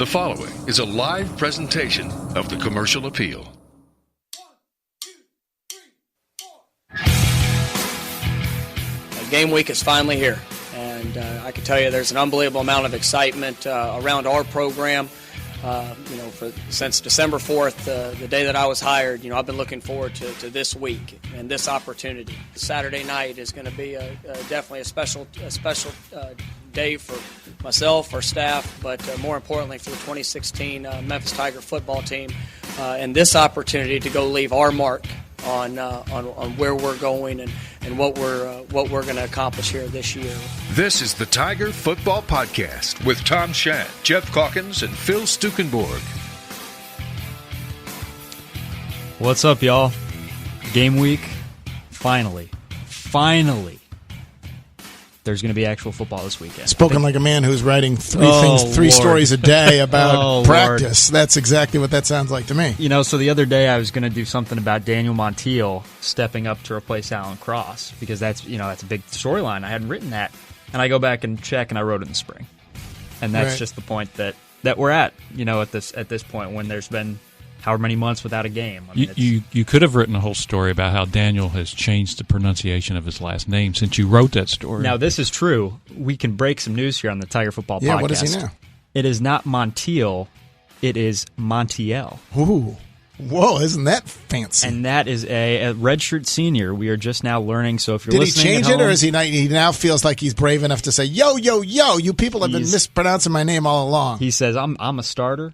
The following is a live presentation of the Commercial Appeal. Game week is finally here, and I can tell you there's an unbelievable amount of excitement around our program. Since December 4th, the day that I was hired, I've been looking forward to this week and this opportunity. Saturday night is going to be definitely a special day for myself, our staff, but more importantly for the 2016 Memphis Tiger football team, and this opportunity to go leave our mark on where we're going and what we're going to accomplish here this year. This is the Tiger Football Podcast with Tom Schad, Geoff, Calkins, and Phil Stukenborg. What's up, y'all? Game week, finally. There's going to be actual football this weekend. Spoken like a man who's writing three stories a day about practice. Lord. That's exactly what that sounds like to me. So the other day I was going to do something about Daniel Montiel stepping up to replace Alan Cross because that's a big storyline. I hadn't written that, and I go back and check, and I wrote it in the spring, and that's just the point that we're at. At this point when there's been however many months without a game. You could have written a whole story about how Daniel has changed the pronunciation of his last name since you wrote that story. Now, this is true. We can break some news here on the Tiger Football Podcast. Yeah, what is he now? It is not Montiel. It is Montiel. Ooh. Whoa, isn't that fancy? And that is a redshirt senior. We are just now learning. So if you're Did listening he change at home, it, or is he now feels like he's brave enough to say, yo, you people have been mispronouncing my name all along? He says, I'm a starter.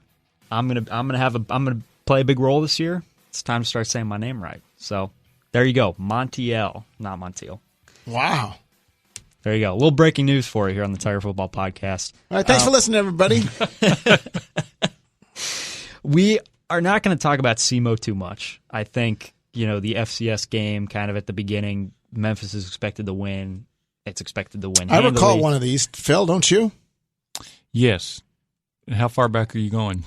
I'm gonna play a big role this year. It's time to start saying my name right. So there you go. Montiel, not Montiel. Wow. There you go. A little breaking news for you here on the Tiger Football Podcast. All right, thanks for listening, everybody. We are not going to talk about SEMO too much. I think, the FCS game kind of at the beginning, Memphis is expected to win. It's expected to win handily. I recall one of these. Phil, don't you? Yes. How far back are you going?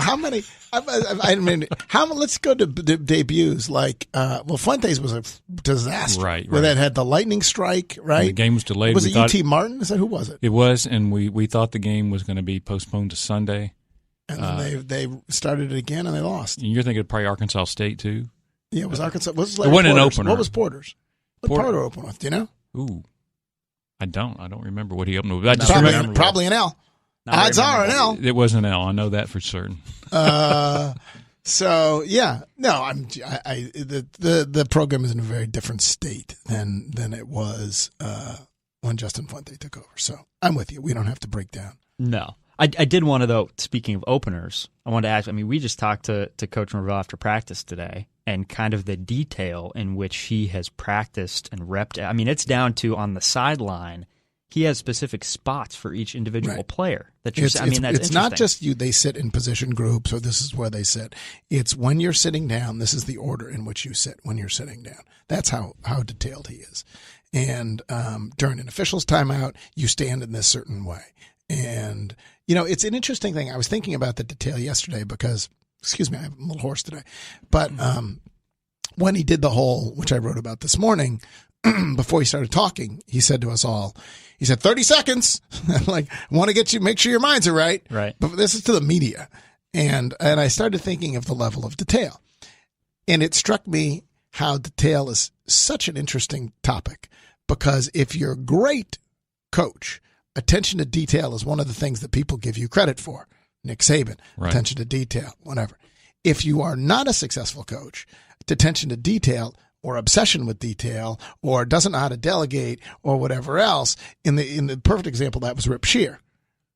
How many? Let's go to debuts. Fuentes was a disaster. Right. Where that had the lightning strike, right? And the game was delayed. Was it UT Martin? Who was it? It was, and we thought the game was going to be postponed to Sunday. And then they started it again, and they lost. And you're thinking probably Arkansas State, too? Yeah, it was Arkansas. It wasn't an opener. What was Porter's? What Porter opened with? Do you know? Ooh. I don't remember what he opened with. I just remember probably an L. Odds are an L. It was an L. I know that for certain. So yeah, no. The program is in a very different state than it was when Justin Fuente took over. So I'm with you. We don't have to break down. No, I did want to though. Speaking of openers, I wanted to ask. we just talked to Coach Norvell after practice today, and kind of the detail in which he has practiced and repped. It's down to on the sideline. He has specific spots for each individual player. It's not just they sit in position groups or this is where they sit. It's when you're sitting down, this is the order in which you sit when you're sitting down. That's how detailed he is. And during an official's timeout, you stand in this certain way. And, it's an interesting thing. I was thinking about the detail yesterday because, excuse me, I'm a little hoarse today. But when he did the whole, which I wrote about this morning, before he started talking, he said to us all, he said, 30 seconds. Want to make sure your minds are right. Right. But this is to the media. And I started thinking of the level of detail. And it struck me how detail is such an interesting topic because if you're a great coach, attention to detail is one of the things that people give you credit for. Nick Saban, right. Attention to detail, whatever. If you are not a successful coach, attention to detail or obsession with detail, or doesn't know how to delegate, or whatever else. In the perfect example, that was Rip Scheer.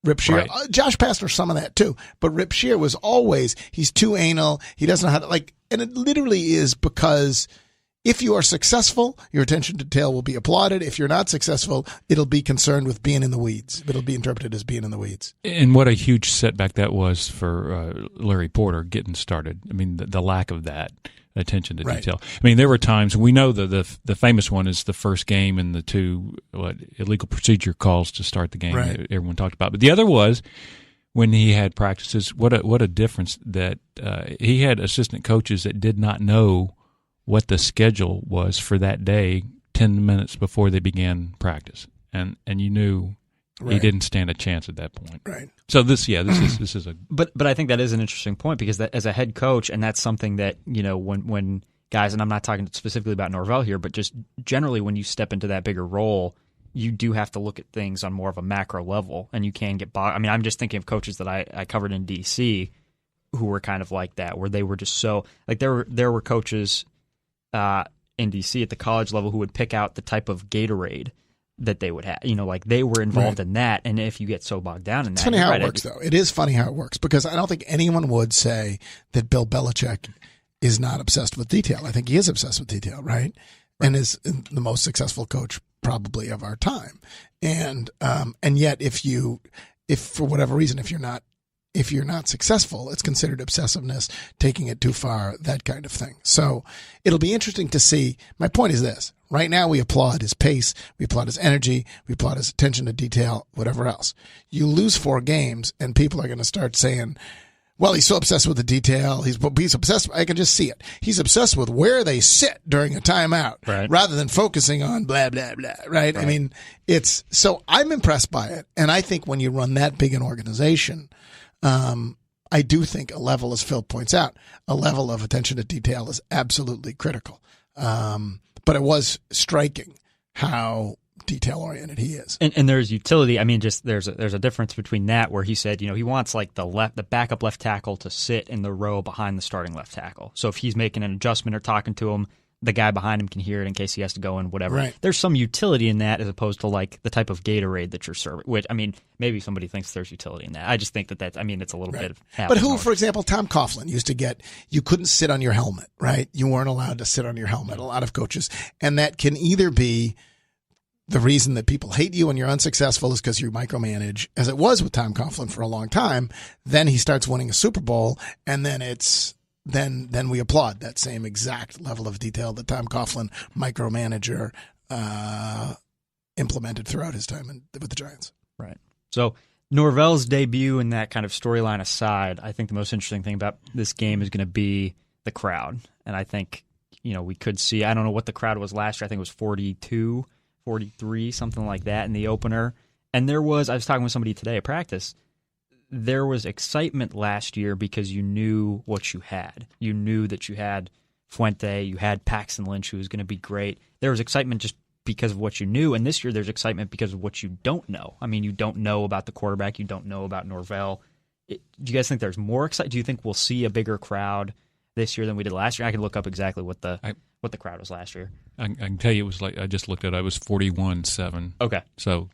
Right. Josh Pastner, some of that too, but Rip Scheer was always he's too anal. He doesn't know how to and it literally is because if you are successful, your attention to detail will be applauded. If you're not successful, it'll be concerned with being in the weeds. It'll be interpreted as being in the weeds. And what a huge setback that was for Larry Porter getting started. The lack of that attention to detail. There were times, we know the famous one is the first game and the two illegal procedure calls to start the game that everyone talked about. But the other was when he had practices, what a difference that he had assistant coaches that did not know what the schedule was for that day 10 minutes before they began practice. And you knew Right. He didn't stand a chance at that point. Right. So this is a. But I think that is an interesting point because that, as a head coach, and that's something that when guys, and I'm not talking specifically about Norvell here, but just generally when you step into that bigger role, you do have to look at things on more of a macro level, and you can get bogged. I mean, I'm just thinking of coaches that I covered in D.C. who were kind of like that, where they were just so like there were coaches in D.C. at the college level who would pick out the type of Gatorade that they would have, like they were involved in that. And if you get so bogged down in that, it's funny how it works, though. It is funny how it works because I don't think anyone would say that Bill Belichick is not obsessed with detail. I think he is obsessed with detail, right? And is the most successful coach probably of our time. And yet, if for whatever reason, if you're not successful, it's considered obsessiveness, taking it too far, that kind of thing. So it'll be interesting to see. My point is this. Right now, we applaud his pace, we applaud his energy, we applaud his attention to detail, whatever else. You lose 4 games, and people are going to start saying, well, he's so obsessed with the detail. He's obsessed. I can just see it. He's obsessed with where they sit during a timeout rather than focusing on blah, blah, blah, right? I mean, so I'm impressed by it. And I think when you run that big an organization, I do think a level, as Phil points out, a level of attention to detail is absolutely critical. But it was striking how detail-oriented he is. And there's utility. I mean, just there's a difference between that where he said, he wants like the backup left tackle to sit in the row behind the starting left tackle. So if he's making an adjustment or talking to him, the guy behind him can hear it in case he has to go in, whatever. Right. There's some utility in that as opposed to like the type of Gatorade that you're serving, which, I mean, maybe somebody thinks there's utility in that. I just think it's a little bit of But who, for example, Tom Coughlin used to get, you couldn't sit on your helmet, right? You weren't allowed to sit on your helmet, a lot of coaches. And that can either be the reason that people hate you and you're unsuccessful is because you micromanage, as it was with Tom Coughlin for a long time. Then he starts winning a Super Bowl, and then then we applaud that same exact level of detail that Tom Coughlin, micromanager, implemented throughout his time with the Giants. Right. So Norvell's debut and that kind of storyline aside, I think the most interesting thing about this game is going to be the crowd. And I think, we could see, I don't know what the crowd was last year. I think it was 42, 43, something like that in the opener. And I was talking with somebody today at practice. There was excitement last year because you knew what you had. You knew that you had Fuente, you had Paxton Lynch, who was going to be great. There was excitement just because of what you knew, and this year there's excitement because of what you don't know. I mean, you don't know about the quarterback, you don't know about Norvell. Do you guys think there's more excitement? Do you think we'll see a bigger crowd this year than we did last year? I can look up exactly what the crowd was last year. I can tell you it was like, I just looked at it, it was 41-7. Okay. So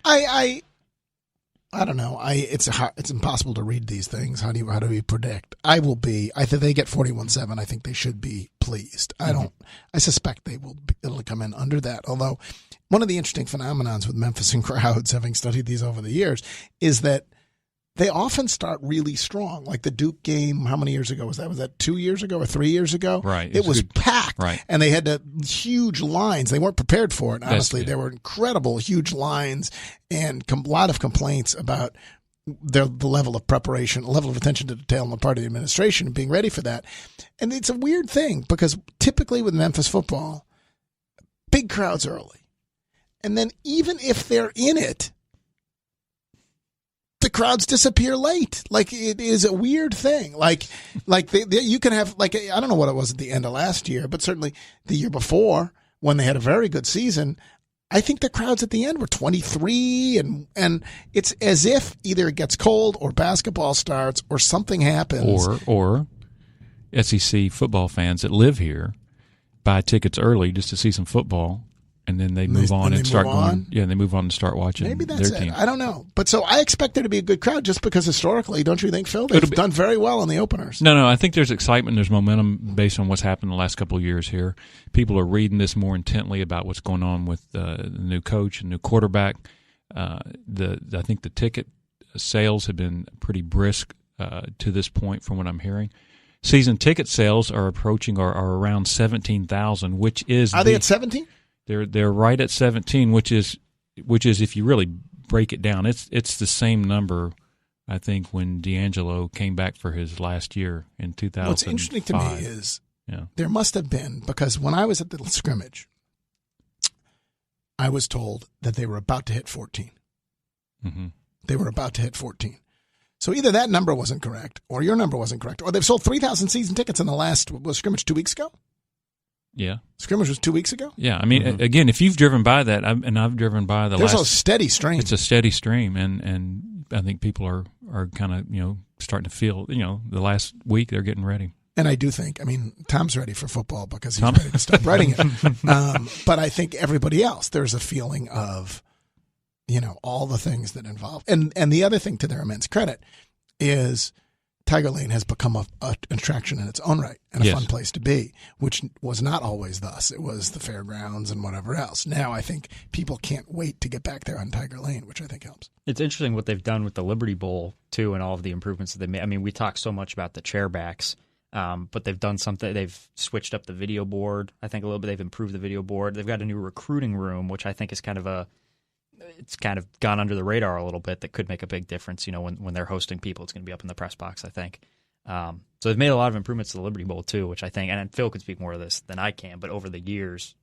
I don't know. It's impossible to read these things. How do we predict? I think they get 41-7. I think they should be pleased. I suspect it'll come in under that. Although one of the interesting phenomenons with Memphis and crowds, having studied these over the years, is that they often start really strong. Like the Duke game, how many years ago was that? Was that 2 years ago or 3 years ago? Right. It was packed. Right. And they had huge lines. They weren't prepared for it, honestly. There were incredible, huge lines and a lot of complaints about the level of preparation, level of attention to detail on the part of the administration and being ready for that. And it's a weird thing because typically with Memphis football, big crowds early. And then even if they're in it, the crowds disappear late. Like, it is a weird thing. You can have, I don't know what it was at the end of last year, but certainly the year before when they had a very good season, I think the crowds at the end were 23 and it's as if either it gets cold or basketball starts or something happens. Or SEC football fans that live here buy tickets early just to see some football. And then they move on and start going. Yeah, they move on and start watching Maybe that's their team. I don't know. But so I expect there to be a good crowd just because historically, don't you think, Phil? They've done very well in the openers. No, I think there's excitement. There's momentum based on what's happened the last couple of years here. People are reading this more intently about what's going on with the new coach and new quarterback. I think the ticket sales have been pretty brisk to this point from what I'm hearing. Season ticket sales are approaching are around 17,000, which is Are they at 17? They're right at 17, which is if you really break it down, it's the same number. I think when D'Angelo came back for his last year in 2005. What's interesting to me is there must have been, because when I was at the scrimmage, I was told that they were about to hit 14. Mm-hmm. They were about to hit 14. So either that number wasn't correct, or your number wasn't correct, or they've sold 3,000 season tickets in the last, was scrimmage 2 weeks ago? Yeah. Scrimmage was 2 weeks ago? Yeah. I mean, again, if you've driven by that, I've driven by There's a steady stream. It's a steady stream, and I think people are kind of, starting to feel, the last week they're getting ready. And I do think, Tom's ready for football because he's ready to start writing it. But I think everybody else, there's a feeling of, all the things that involve. And the other thing, to their immense credit, is Tiger Lane has become an attraction in its own right and a fun place to be, which was not always thus. It was the fairgrounds and whatever else. Now I think people can't wait to get back there on Tiger Lane, which I think helps. It's interesting what they've done with the Liberty Bowl, too, and all of the improvements that they made. I mean, we talk so much about the chairbacks, but they've done something. They've switched up the video board, I think, a little bit. They've improved the video board. They've got a new recruiting room, which I think is kind of gone under the radar a little bit. That could make a big difference. When they're hosting people, it's going to be up in the press box, I think. So they've made a lot of improvements to the Liberty Bowl too, which I think, and Phil could speak more of this than I can, but over the years,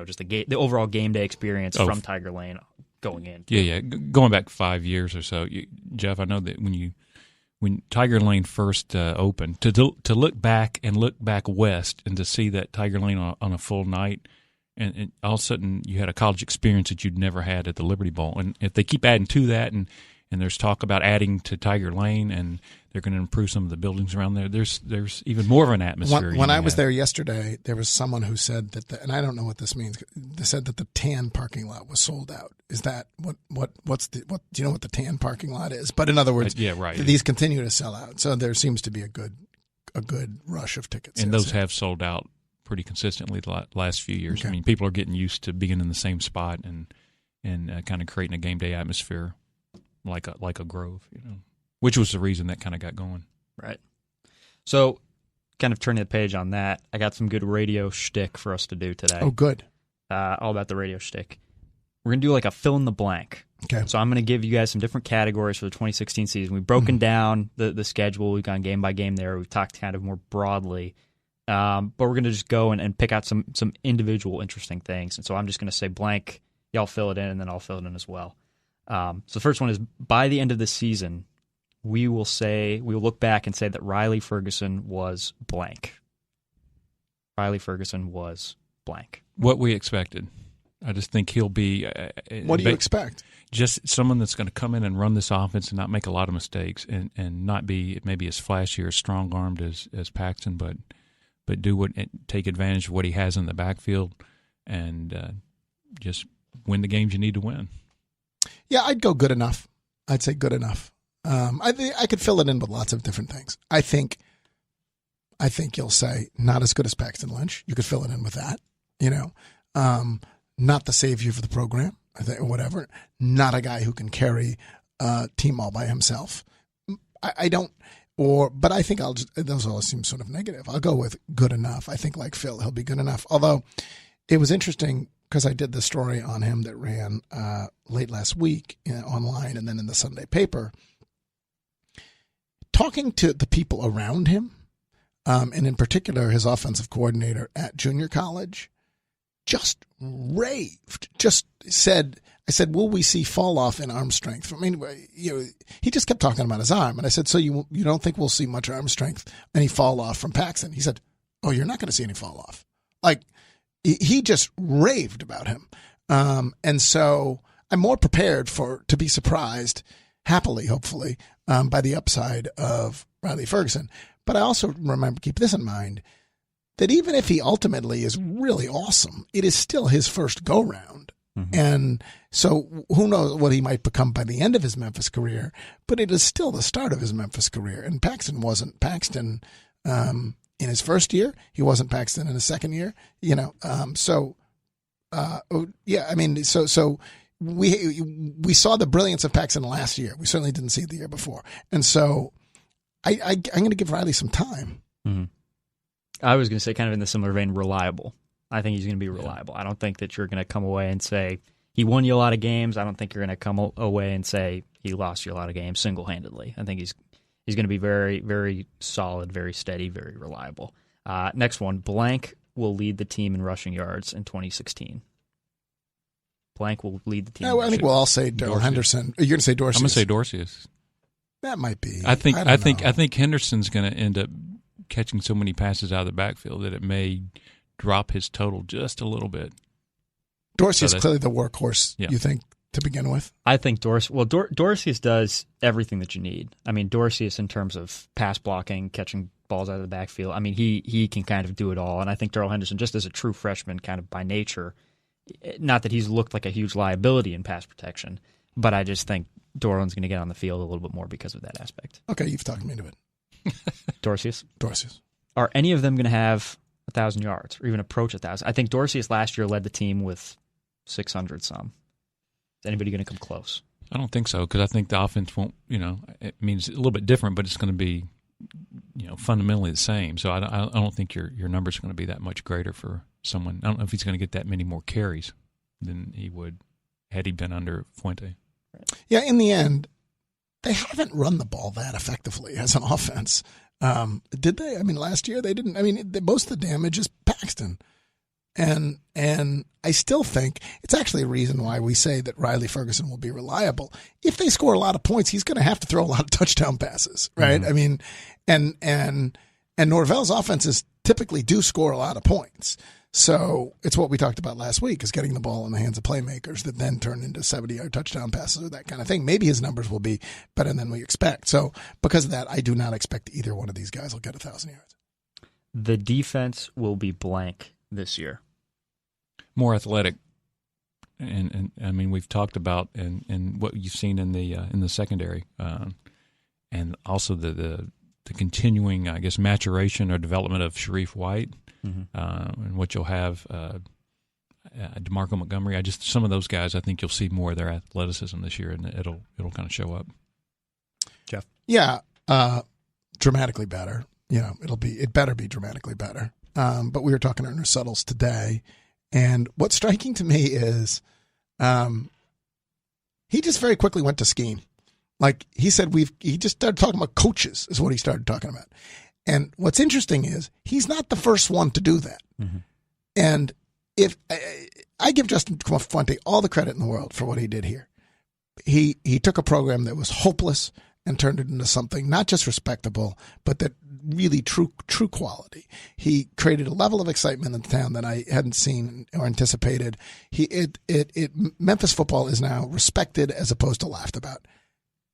just the overall game day experience from Tiger Lane going in. Yeah. Going back 5 years or so, Geoff, I know that when Tiger Lane first opened, to look back west and to see that Tiger Lane on a full night. And all of a sudden, you had a college experience that you'd never had at the Liberty Bowl. And if they keep adding to that, and there's talk about adding to Tiger Lane, and they're going to improve some of the buildings around there, there's even more of an atmosphere. When I was there yesterday, there was someone who said that, and I don't know what this means. They said that the tan parking lot was sold out. Is that what do you know what the tan parking lot is? But in other words, these continue to sell out. So there seems to be a good rush of tickets. And those have sold out pretty consistently the last few years. Okay. I mean, people are getting used to being in the same spot and kind of creating a game day atmosphere like a Grove, which was the reason that kind of got going. Right. So, kind of turning the page on that, I got some good radio shtick for us to do today. Oh, good. All about the radio shtick. We're going to do like a fill in the blank. Okay. So I'm going to give you guys some different categories for the 2016 season. We've broken down the schedule. We've gone game by game there. We've talked kind of more broadly. But we're going to just go and pick out some individual interesting things. And so I'm just going to say blank, y'all fill it in, and then I'll fill it in as well. So the first one is, by the end of the season, we will look back and say that Riley Ferguson was blank. Riley Ferguson was blank. What we expected. I just think he'll be... what do you expect? Just someone that's going to come in and run this offense and not make a lot of mistakes and not be maybe as flashy or strong-armed as Paxton, but take advantage of what he has in the backfield and just win the games you need to win. Yeah, I'd go good enough. I'd say good enough. I could fill it in with lots of different things. I think you'll say not as good as Paxton Lynch. You could fill it in with that. Not the savior for the program, or whatever. Not a guy who can carry a team all by himself. I don't. But I think those all seem sort of negative. I'll go with good enough. I think like Phil, he'll be good enough. Although it was interesting because I did the story on him that ran late last week online and then in the Sunday paper. Talking to the people around him, and in particular his offensive coordinator at junior college, just raved, just said, I said, will we see fall off in arm strength? I mean, he just kept talking about his arm. And I said, so you don't think we'll see much arm strength, any fall off from Paxton? He said, oh, you're not going to see any fall off. Like, he just raved about him. And so I'm more prepared to be surprised, happily, hopefully, by the upside of Riley Ferguson. But I also keep this in mind, that even if he ultimately is really awesome, it is still his first go-round. Mm-hmm. And so who knows what he might become by the end of his Memphis career, but it is still the start of his Memphis career. And Paxton wasn't Paxton in his first year. He wasn't Paxton in his second year, So we saw the brilliance of Paxton last year. We certainly didn't see it the year before. And so I'm going to give Riley some time. Mm-hmm. I was going to say, kind of in the similar vein, reliable. I think he's going to be reliable. I don't think that you're going to come away and say he won you a lot of games. I don't think you're going to come away and say he lost you a lot of games single-handedly. I think he's going to be very, very solid, very steady, very reliable. Next one, blank will lead the team in rushing yards in 2016. Blank will lead the team. No, I think we'll all say Darrell Henderson. Are you going to say Dorsius? I'm going to say Dorsius. That might be. I think Henderson's going to end up catching so many passes out of the backfield that it may drop his total just a little bit. Dorsey is clearly the workhorse, you think, to begin with? I think Dorsius does everything that you need. I mean, Dorsius in terms of pass blocking, catching balls out of the backfield, I mean, he can kind of do it all. And I think Darrell Henderson, just as a true freshman kind of by nature, not that he's looked like a huge liability in pass protection, but I just think Dorland's going to get on the field a little bit more because of that aspect. Okay, you've talked me into it. Dorsius? Dorsius. Are any of them going to have 1,000 yards or even approach 1,000? I think Dorsius last year led the team with 600 some. Is anybody going to come close? I don't think so, because I think the offense won't, it means a little bit different, but it's going to be, fundamentally the same. So I don't think your numbers are going to be that much greater for someone. I don't know if he's going to get that many more carries than he would had he been under Fuente. Yeah, in the end, they haven't run the ball that effectively as an offense. Did they? I mean, last year they didn't. I mean, most of the damage is Paxton. And I still think it's actually a reason why we say that Riley Ferguson will be reliable. If they score a lot of points, he's going to have to throw a lot of touchdown passes, right? Mm-hmm. I mean, and Norvell's offenses typically do score a lot of points. So it's what we talked about last week, is getting the ball in the hands of playmakers that then turn into 70-yard touchdown passes or that kind of thing. Maybe his numbers will be better than we expect. So because of that, I do not expect either one of these guys will get 1,000 yards. The defense will be blank this year. More athletic, and I mean, we've talked about and what you've seen in the secondary, and also the continuing, I guess, maturation or development of Sharif White, and what you'll have DeMarco Montgomery. Some of those guys, I think you'll see more of their athleticism this year, and it'll kind of show up. Geoff, yeah, dramatically better. It better be dramatically better. But we were talking to Ernest Suttles today. And what's striking to me is he just very quickly went to scheme. Like he said, he just started talking about coaches is what he started talking about. And what's interesting is he's not the first one to do that. Mm-hmm. And if I give Justin Fuente all the credit in the world for what he did here. He took a program that was hopeless and turned it into something not just respectable, but that really true quality. He created a level of excitement in the town that I hadn't seen or anticipated. Memphis football is now respected as opposed to laughed about.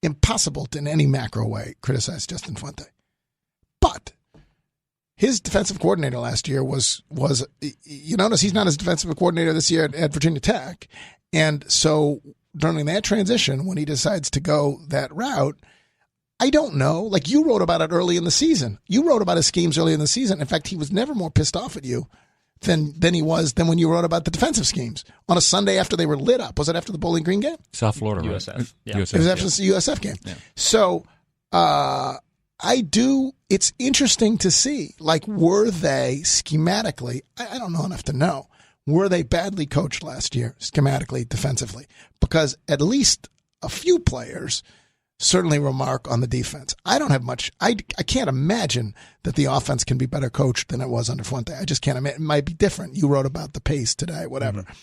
Impossible to, in any macro way, criticize Justin Fuente. But his defensive coordinator last year was you notice he's not his defensive coordinator this year at Virginia Tech. And so during that transition, when he decides to go that route, I don't know. Like you wrote about it early in the season. You wrote about his schemes early in the season. In fact, he was never more pissed off at you than when you wrote about the defensive schemes on a Sunday after they were lit up. Was it after the Bowling Green game? South Florida, USF. Right? Yeah. USF, it was after the USF game. Yeah. So it's interesting to see, like, were they schematically, I don't know enough to know, were they badly coached last year schematically, defensively? Because at least a few players certainly remark on the defense. I don't have much. I can't imagine that the offense can be better coached than it was under Fuente. I just can't imagine. It might be different. You wrote about the pace today, whatever. Mm-hmm.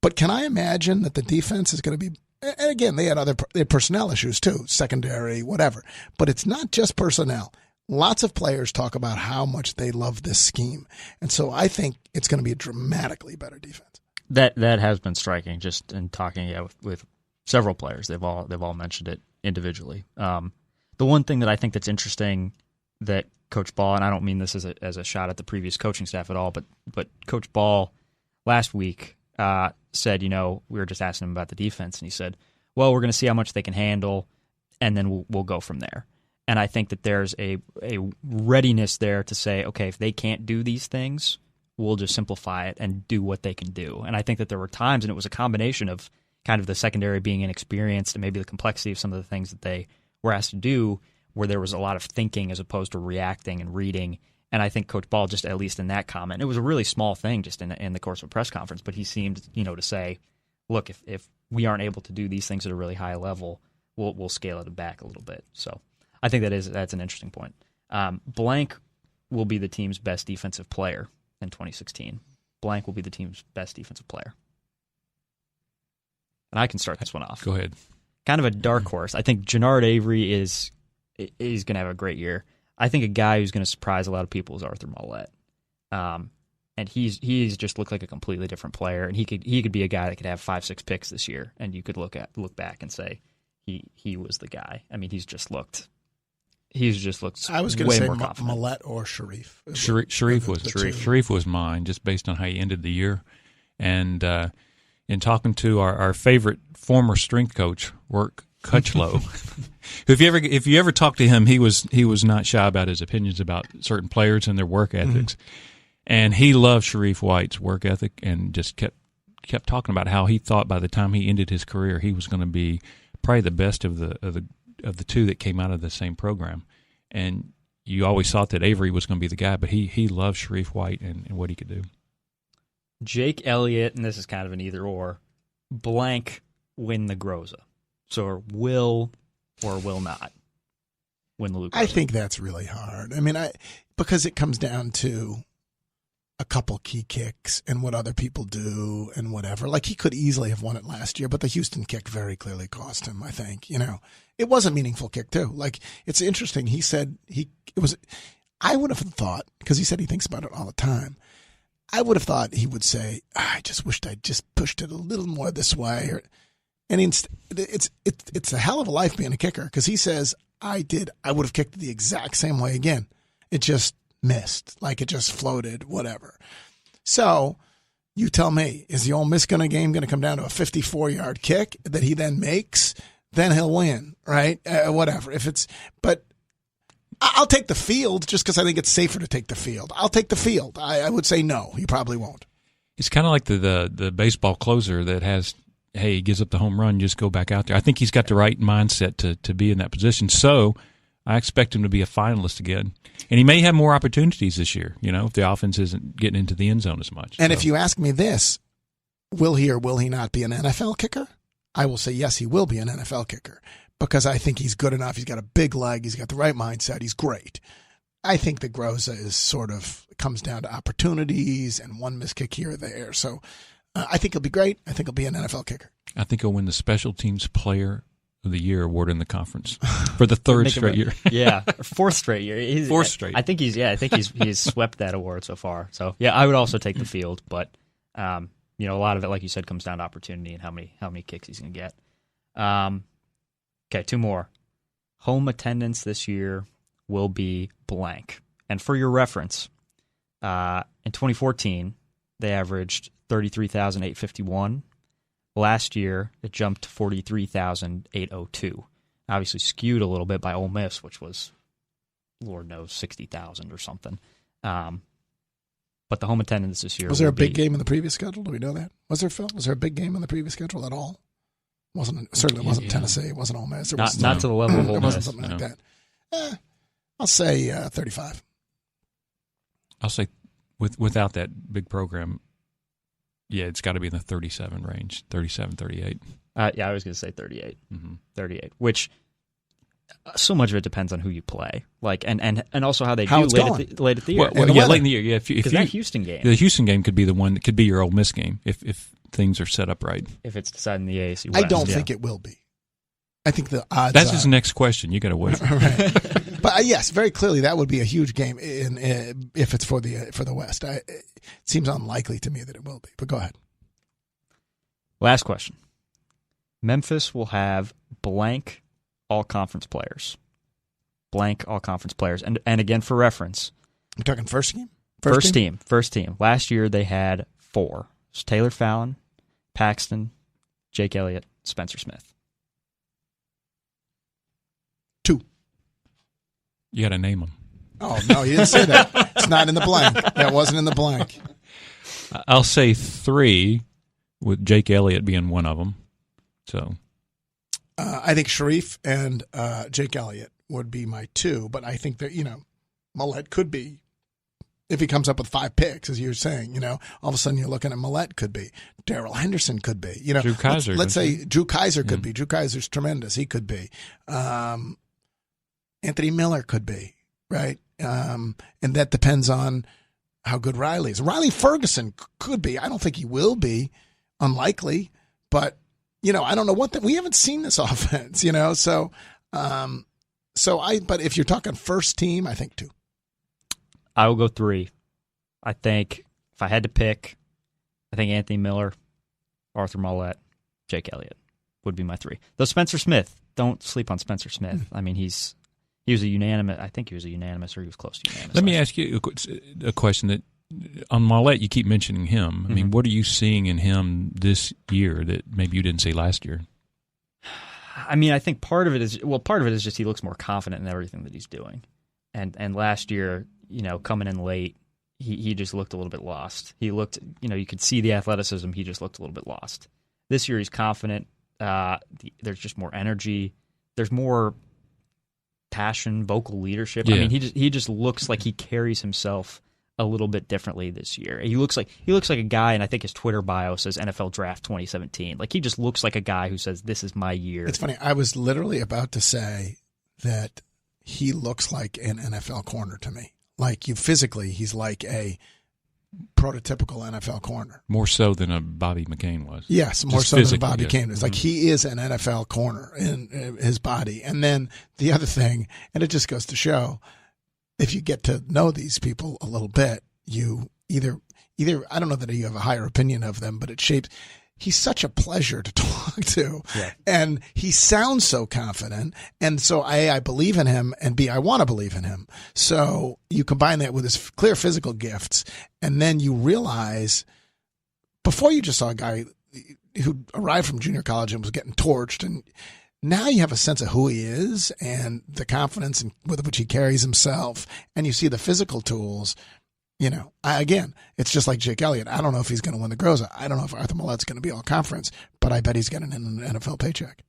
But can I imagine that the defense is going to be, and again, they had personnel issues too, secondary, whatever. But it's not just personnel. Lots of players talk about how much they love this scheme. And so I think it's going to be a dramatically better defense. That has been striking just in talking with several players. They've all mentioned it individually. The one thing that I think that's interesting that Coach Ball, and I don't mean this as a shot at the previous coaching staff at all, but Coach Ball last week said, we were just asking him about the defense, and he said, well, we're going to see how much they can handle, and then we'll go from there. And I think that there's a readiness there to say, okay, if they can't do these things, we'll just simplify it and do what they can do. And I think that there were times, and it was a combination of kind of the secondary being inexperienced and maybe the complexity of some of the things that they were asked to do, where there was a lot of thinking as opposed to reacting and reading. And I think Coach Ball, just at least in that comment, it was a really small thing just in the course of a press conference, but he seemed, to say, look, if we aren't able to do these things at a really high level, we'll scale it back a little bit. So I think that's an interesting point. Blank will be the team's best defensive player in 2016. Blank will be the team's best defensive player. and I can start this one off. Go ahead. Kind of a dark horse. I think Jannard Avery he's going to have a great year. I think a guy who's going to surprise a lot of people is Arthur Mollett. And he's just looked like a completely different player, and he could be a guy that could have 5-6 picks this year, and you could look back and say he was the guy. I mean, he's just looked. I was going to say Mollett or Sharif. Sharif was mine, just based on how he ended the year, and in talking to our favorite former strength coach, Work Cutchlow. If you ever talk to him, he was not shy about his opinions about certain players and their work ethics. And he loved Sharif White's work ethic, and just kept talking about how he thought by the time he ended his career, he was going to be probably the best of the two that came out of the same program. And you always thought that Avery was going to be the guy, but he loved Sharif White and what he could do. Jake Elliott, and this is kind of an either or, blank win the Groza. So will or will not win the Luke Groza. I think that's really hard. I mean, because it comes down to a couple key kicks and what other people do and whatever. Like, he could easily have won it last year, but the Houston kick very clearly cost him, I think. It was a meaningful kick too. Like, it's interesting. He said I would have thought, because he said he thinks about it all the time, I would have thought he would say, I just wished I'd just pushed it a little more this way. And it's a hell of a life being a kicker, because he says, I would have kicked it the exact same way again. It just missed, like it just floated, whatever. So you tell me, is the Ole Miss game going to come down to a 54-yard kick that he then makes? Then he'll win, right? Whatever. But I'll take the field just because I think it's safer to take the field. I'll take the field. I would say no, he probably won't. It's kind of like the baseball closer that has, hey, he gives up the home run, just go back out there. I think he's got the right mindset to be in that position. So I expect him to be a finalist again. And he may have more opportunities this year, if the offense isn't getting into the end zone as much. And if you ask me this, will he or will he not be an NFL kicker? I will say yes, he will be an NFL kicker, because I think he's good enough. He's got a big leg. He's got the right mindset. He's great. I think the Groza is comes down to opportunities and one missed kick here or there. So I think he'll be great. I think he'll be an NFL kicker. I think he'll win the Special Teams Player of the Year award in the conference for the third straight year. Yeah, fourth straight year. Fourth straight. I think he's swept that award so far. So yeah, I would also take the field, but a lot of it, like you said, comes down to opportunity and how many kicks he's going to get. Okay, two more. Home attendance this year will be blank. And for your reference, in 2014, they averaged 33,851. Last year, it jumped to 43,802. Obviously skewed a little bit by Ole Miss, which was, Lord knows, 60,000 or something. But the home attendance this year was there a big game in the previous schedule? Do we know that? Was there, Phil? Was there a big game in the previous schedule at all? Certainly wasn't Tennessee. It wasn't Ole Miss. Not to the level of Ole Miss. It wasn't something like that. I'll say 35. I'll say without that big program, yeah, it's got to be in the 37 range, 37, 38. Yeah, I was going to say 38. Mm-hmm. 38, which so much of it depends on who you play, like and also how they do late at the year. Late in the year. Yeah, if that Houston game, the Houston game could be the one that could be your Ole Miss game if things are set up right. If it's decided in the AAC West. I don't think it will be. I think the odds. That's his next question. You got to wait. Right. But yes, very clearly that would be a huge game if it's for the West. It seems unlikely to me that it will be. But go ahead. Last question. Memphis will have blank all-conference players. Blank all-conference players. And again, for reference. You're talking first team? First team. Last year they had 4. It's Taylor Fallon, Paxton, Jake Elliott, Spencer Smith. 2. You got to name them. Oh, no, you didn't say that. It's not in the blank. That wasn't in the blank. I'll say 3, with Jake Elliott being one of them. So, I think Sharif and Jake Elliott would be my 2, but I think that, Mollett could be, if he comes up with 5 picks, as you're saying, all of a sudden you're looking at Mollett could be. Darrell Henderson could be. Drew Kaiser. Let's say Drew Kaiser could be. Drew Kaiser's tremendous. He could be. Anthony Miller could be, right? And that depends on how good Riley is. Riley Ferguson could be. I don't think he will be. Unlikely. But I don't know we haven't seen this offense, but if you're talking first team, I think 2. I will go 3. I think if I had to pick, I think Anthony Miller, Arthur Mollett, Jake Elliott would be my 3. Though Spencer Smith, don't sleep on Spencer Smith. I mean, he was a unanimous. I think he was a unanimous, or he was close to unanimous. Let me ask you a question that on Mollett, you keep mentioning him. I mean, what are you seeing in him this year that maybe you didn't see last year? I mean, I think part of it is just he looks more confident in everything that he's doing. And last year, coming in late, he just looked a little bit lost. He looked, you could see the athleticism. He just looked a little bit lost. This year, he's confident. There's just more energy. There's more passion, vocal leadership. Yeah. I mean, he just looks like he carries himself a little bit differently this year. He looks like a guy, and I think his Twitter bio says NFL Draft 2017. Like, he just looks like a guy who says, "This is my year." It's funny. I was literally about to say that he looks like an NFL corner to me. Like, physically, he's like a prototypical NFL corner. More so than a Bobby McCain was. Yes, more so than Bobby McCain was. Like, he is an NFL corner in his body. And then the other thing, and it just goes to show, if you get to know these people a little bit, you either I don't know that you have a higher opinion of them, but it shapes. He's such a pleasure to talk to, and he sounds so confident. And so I believe in him, and B, I want to believe in him. So you combine that with his clear physical gifts, and then you realize before you just saw a guy who arrived from junior college and was getting torched, and now you have a sense of who he is and the confidence with which he carries himself, and you see the physical tools. Again, it's just like Jake Elliott. I don't know if he's going to win the Groza. I don't know if Arthur Mollett's going to be all conference, but I bet he's getting an NFL paycheck.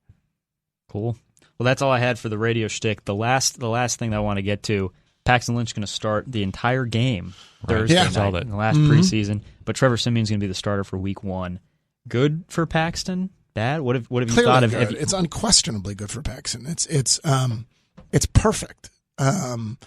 Cool. Well, that's all I had for the radio shtick. The last thing that I want to get to, Paxton Lynch is going to start the entire game Thursday night in the last preseason, but Trevor Siemian's going to be the starter for Week 1. Good for Paxton? Bad? What have you thought of it? It's unquestionably good for Paxton. It's perfect. And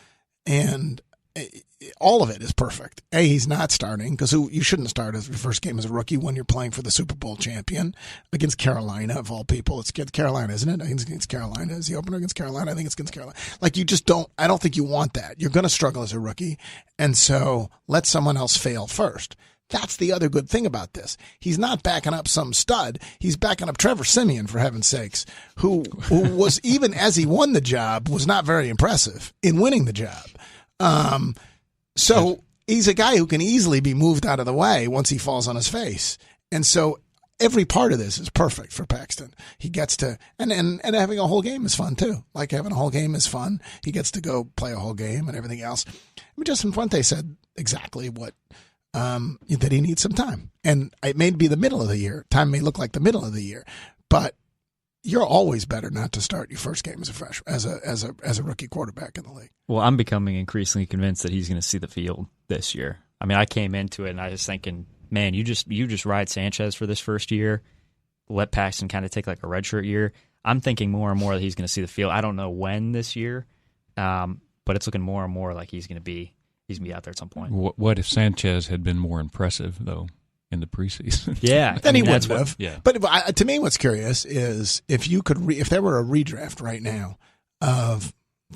all of it is perfect. He's not starting because you shouldn't start as your first game as a rookie when you're playing for the Super Bowl champion against Carolina, of all people. It's against Carolina, isn't it? I think it's against Carolina. Is the opener against Carolina? I think it's against Carolina. Like, you just don't – I don't think you want that. You're going to struggle as a rookie, and so let someone else fail first. That's the other good thing about this. He's not backing up some stud. He's backing up Trevor Siemian, for heaven's sakes, who was, even as he won the job, was not very impressive in winning the job. So he's a guy who can easily be moved out of the way once he falls on his face. And so every part of this is perfect for Paxton. He gets to, and having a whole game is fun too. Like, having a whole game is fun. He gets to go play a whole game and everything else. I mean, Justin Fuente said exactly what, that he needs some time. And it may be the middle of the year. Time may look like the middle of the year, but you're always better not to start your first game as a freshman, as a rookie quarterback in the league. Well, I'm becoming increasingly convinced that he's going to see the field this year. I mean, I came into it and I was thinking, man, you just ride Sanchez for this first year, let Paxton kind of take like a redshirt year. I'm thinking more and more that he's going to see the field. I don't know when this year, but it's looking more and more like he's going to be out there at some point. What if Sanchez had been more impressive though in the preseason? Yeah, then he would have. Yeah. But to me, what's curious is if you could, if there were a redraft right now of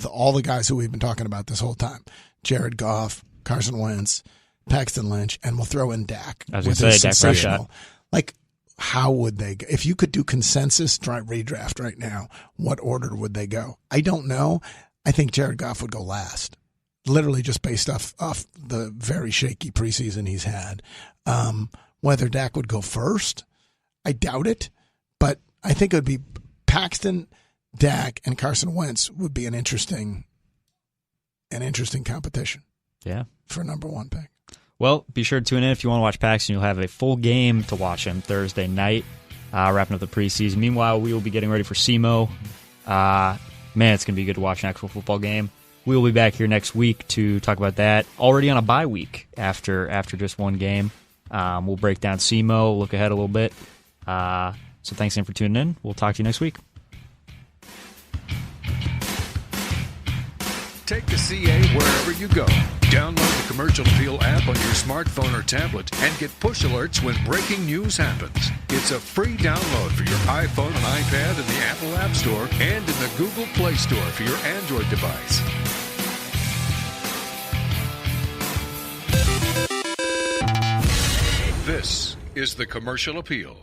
all the guys who we've been talking about this whole time, Jared Goff, Carson Wentz, Paxton Lynch, and we'll throw in Dak. I was going to say Dak Prescott. Like, how would they go? If you could do consensus redraft right now, what order would they go? I don't know. I think Jared Goff would go last, literally just based off the very shaky preseason he's had. Whether Dak would go first, I doubt it, but I think it would be Paxton, Dak, and Carson Wentz would be an interesting competition. Yeah, for number 1 pick. Well, be sure to tune in if you want to watch Paxton. You'll have a full game to watch him Thursday night, wrapping up the preseason. Meanwhile, we will be getting ready for SEMO. Man, it's going to be good to watch an actual football game. We will be back here next week to talk about that. Already on a bye week after just one game. We'll break down SEMO, look ahead a little bit. So thanks again for tuning in. We'll talk to you next week. Take the CA wherever you go. Download the Commercial Appeal app on your smartphone or tablet and get push alerts when breaking news happens. It's a free download for your iPhone and iPad in the Apple App Store and in the Google Play Store for your Android device. This is the Commercial Appeal.